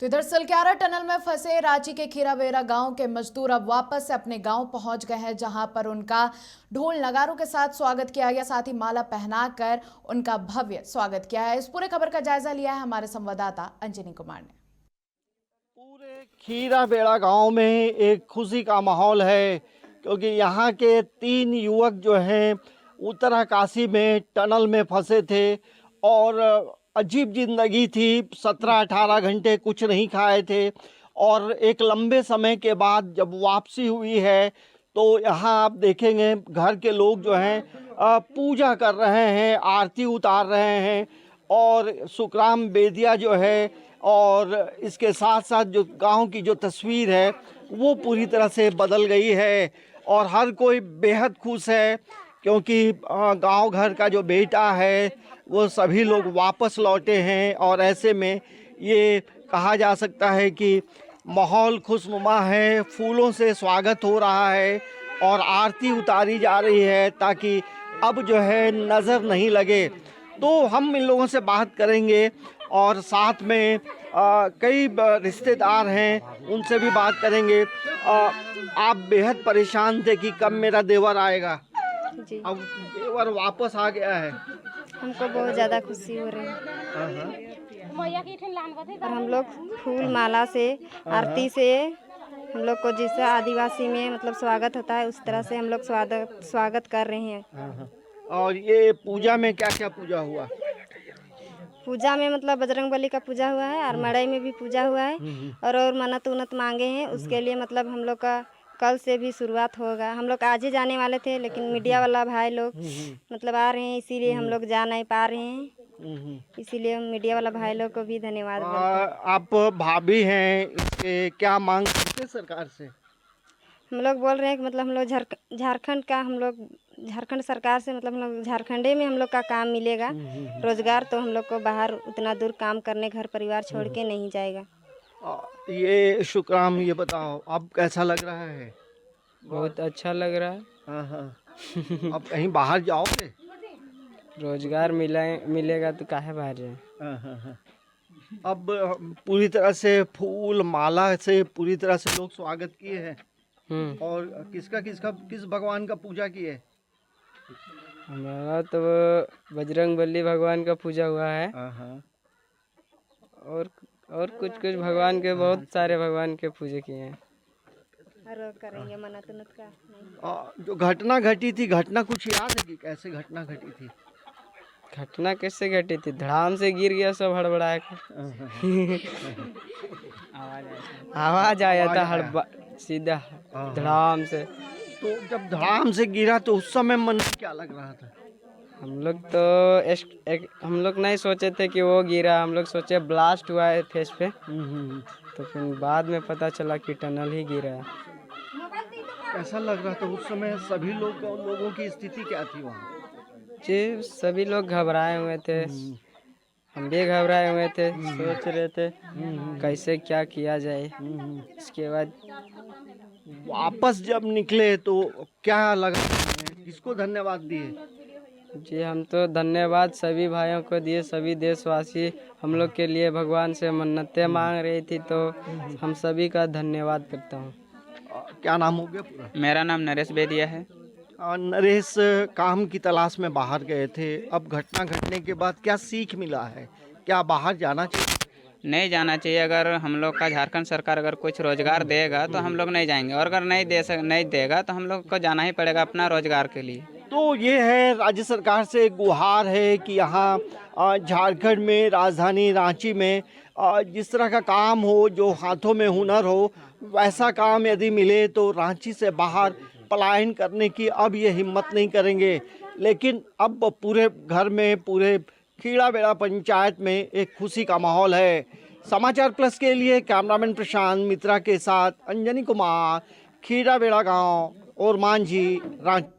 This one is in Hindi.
तो इधर सिलक्यारा टनल में फंसे रांची के खीराबेरा गांव के मजदूर अब वापस से अपने गांव पहुंच गए हैं, जहां पर उनका ढोल नगारों के साथ स्वागत किया गया, साथ ही माला पहनाकर उनका भव्य स्वागत किया है। इस पूरे खबर का जायजा लिया है हमारे संवाददाता अंजनी कुमार ने। पूरे खीराबेरा गांव में एक खुशी का माहौल है, क्योंकि यहाँ के 3 युवक जो हैं उत्तराकाशी में टनल में फंसे थे और अजीब जिंदगी थी। 17-18 घंटे कुछ नहीं खाए थे और एक लंबे समय के बाद जब वापसी हुई है तो यहाँ आप देखेंगे घर के लोग जो हैं पूजा कर रहे हैं, आरती उतार रहे हैं और सुखराम बेदिया जो है, और इसके साथ साथ जो गांव की जो तस्वीर है वो पूरी तरह से बदल गई है और हर कोई बेहद खुश है, क्योंकि गांव घर का जो बेटा है वो सभी लोग वापस लौटे हैं। और ऐसे में ये कहा जा सकता है कि माहौल खुशनुमा है, फूलों से स्वागत हो रहा है और आरती उतारी जा रही है ताकि अब जो है नज़र नहीं लगे। तो हम इन लोगों से बात करेंगे और साथ में कई रिश्तेदार हैं, उनसे भी बात करेंगे। आप बेहद परेशान थे कि कब मेरा देवर आएगा, जी। अब देवर वापस आ गया है, हमको बहुत ज़्यादा खुशी हो रही है और हम लोग फूल माला से, आरती से हम लोग को जैसे आदिवासी में मतलब स्वागत होता है उस तरह से हम लोग स्वागत कर रहे हैं। और ये पूजा में क्या क्या पूजा हुआ? पूजा में मतलब बजरंगबली का पूजा हुआ है और मड़ई में भी पूजा हुआ है और मन्नत उन्नत मांगे हैं, उसके लिए मतलब हम लोग का कल से भी शुरुआत होगा। हम लोग आज ही जाने वाले थे लेकिन मीडिया वाला भाई लोग मतलब आ रहे हैं, इसीलिए हम लोग जा नहीं पा रहे हैं, इसीलिए मीडिया वाला भाई लोग को भी धन्यवाद। आप भाभी हैं, इसके क्या मांग करते हैं सरकार से? हम लोग बोल रहे हैं कि मतलब हम लोग झारखंड का, हम लोग झारखंड सरकार से मतलब हम लोग झारखंडे में हम लोग का काम मिलेगा, रोजगार, तो हम लोग को बाहर उतना दूर काम करने घर परिवार छोड़ के नहीं जाएगा। ये शुक्राम, ये बताओ अब कैसा लग रहा है? बहुत अच्छा लग रहा है। हाँ। अब कहीं बाहर जाओगे? रोजगार मिलेगा तो काहे बाहर जाए। अब पूरी तरह से फूल माला से पूरी तरह से लोग स्वागत किए हैं। और किस भगवान का पूजा किए? हमारा तो बजरंगबली भगवान का पूजा हुआ है और कुछ भगवान के, बहुत सारे भगवान के पूजे किए हैं। करेंगे मन्नत उन्नत का। जो घटना घटी थी, घटना कुछ याद है कि कैसे घटना घटी थी? घटना कैसे घटी थी? धड़ाम से गिर गया सब हड़बड़ाया आवाज आया था सीधा धड़ाम से। तो जब धड़ाम से गिरा तो उस समय मन में क्या लग रहा था? हम लोग नहीं सोचे थे कि वो गिरा, हम लोग सोचे ब्लास्ट हुआ है फेस पे, तो फिर बाद में पता चला कि टनल ही गिरा है। कैसा लग रहा था उस समय? सभी लोगों की स्थिति क्या थी वहाँ? जी, सभी लोग घबराए हुए थे, हम भी घबराए हुए थे, सोच रहे थे कैसे क्या किया जाए। इसके बाद वापस जब निकले तो क्या लगा, किसको धन्यवाद दिए? जी, हम तो धन्यवाद सभी भाइयों को दिए, सभी देशवासी हम लोग के लिए भगवान से मन्नतें मांग रही थी, तो हम सभी का धन्यवाद करता हूँ। क्या नाम हो गया पूरा? मेरा नाम नरेश बेदिया है। नरेश, काम की तलाश में बाहर गए थे, अब घटना घटने के बाद क्या सीख मिला है? क्या बाहर जाना चाहिए? नहीं जाना चाहिए। अगर हम लोग का झारखंड सरकार अगर कुछ रोजगार देगा तो हम लोग नहीं जाएंगे, और अगर नहीं देगा तो हम लोग को जाना ही पड़ेगा अपना रोजगार के लिए। तो ये है, राज्य सरकार से गुहार है कि यहाँ झारखंड में, राजधानी रांची में जिस तरह का काम हो, जो हाथों में हुनर हो, वैसा काम यदि मिले तो रांची से बाहर पलायन करने की अब ये हिम्मत नहीं करेंगे। लेकिन अब पूरे घर में, पूरे खीराबेरा पंचायत में एक खुशी का माहौल है। समाचार प्लस के लिए कैमरामैन प्रशांत मित्रा के साथ अंजनी कुमार, खीराबेरा गांव और मांझी, रांची।